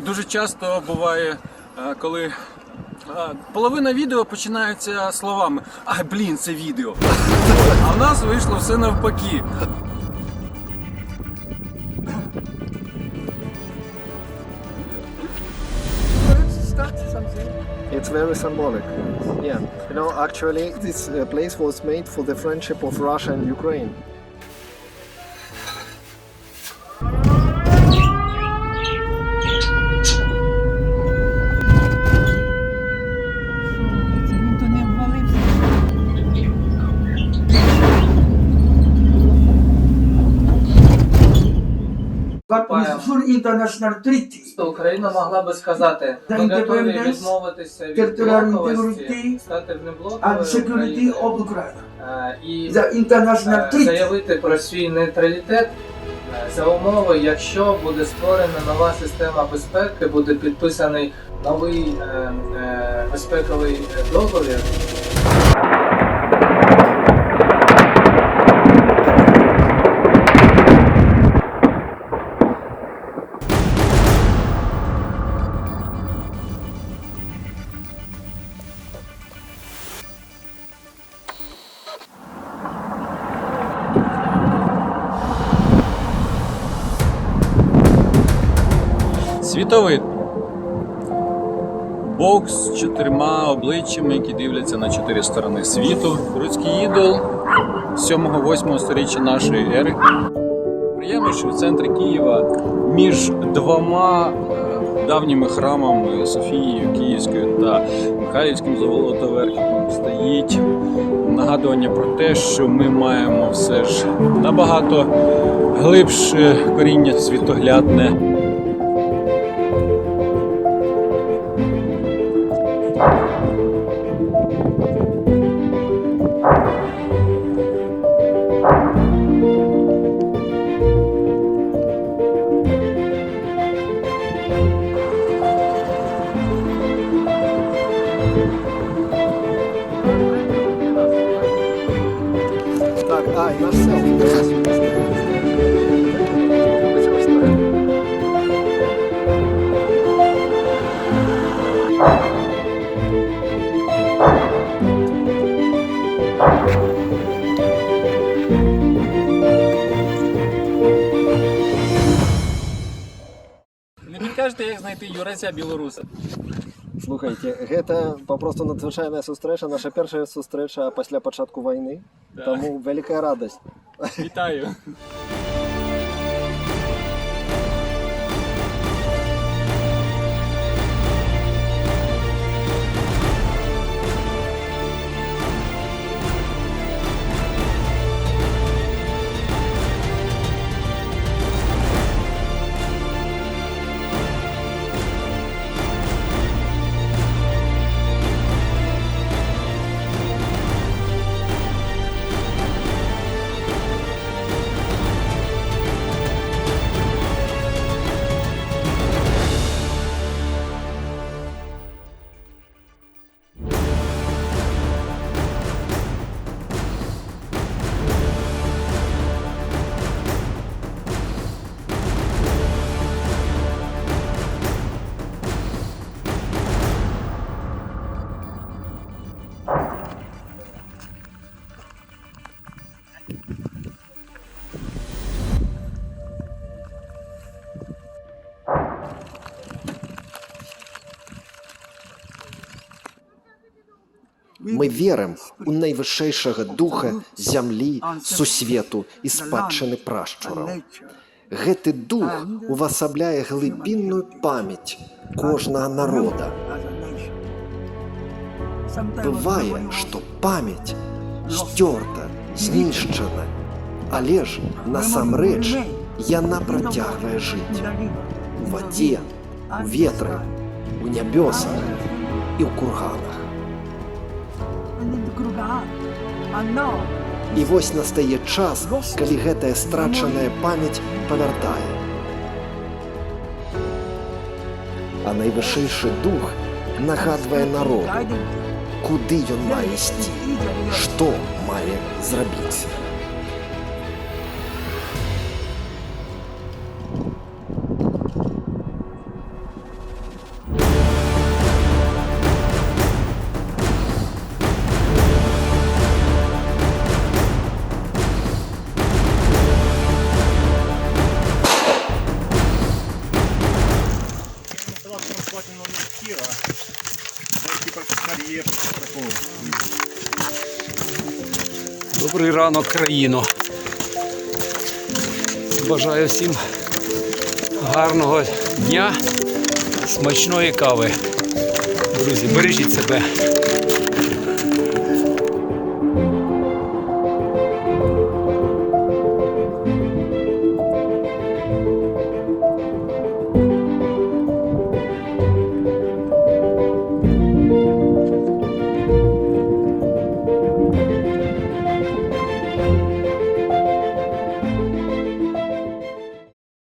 дуже часто буває, коли половина відео починається словами «Ай, блін, це відео». А в нас вийшло все навпаки. It's very symbolic. Yeah. You know, actually, this place was made for the friendship of Russia and Ukraine. But with full international treaty, Україна могла би сказати, ми готові відмовитися від блоковості, стати and внеблоковою security Україною of Ukraine. і The international treaty. заявити про свій нейтралітет за умови, якщо буде створена нова система безпеки, буде підписаний новий безпековий договір. Світовид. Бог з 4 обличчями, які дивляться на 4 сторони світу. Руський ідол 7-8 сторіччя нашої ери. Приємно, що в центрі Києва між двома давніми храмами Софією Київською та Михайлівським Золотоверхом стоїть нагадування про те, що ми маємо все ж набагато глибше коріння світоглядне. Так, наш селфі. Не підкажете, як знайти юреця білоруса? Слухайте, гэта папросту надзвычайная сустрэча, наша першая сустрэча пасля пачатку вайны. Так. Таму вялікая радасць. Вітаю! Мы верым у найвышэйшага духа зямлі, сусвету і спадчыны прашчураў. Гэты дух увасабляе глыбінную памяць кожнага народа. Бывае, што памяць сцёрта, знішчана, але ж насамрэч яна працягвае жыць у вадзе, у ветры, у нябёсах і ў курганах. І вось настае час, калі гэтая страчаная памяць павяртае. А найвышэйшы дух нагадвае народу, куды ён мае ісці, што мае зрабіць. новички, а це типа кар'єр такого. Добрий ранок, країно. Бажаю всім гарного дня, смачної кави. Друзі, бережіть себе.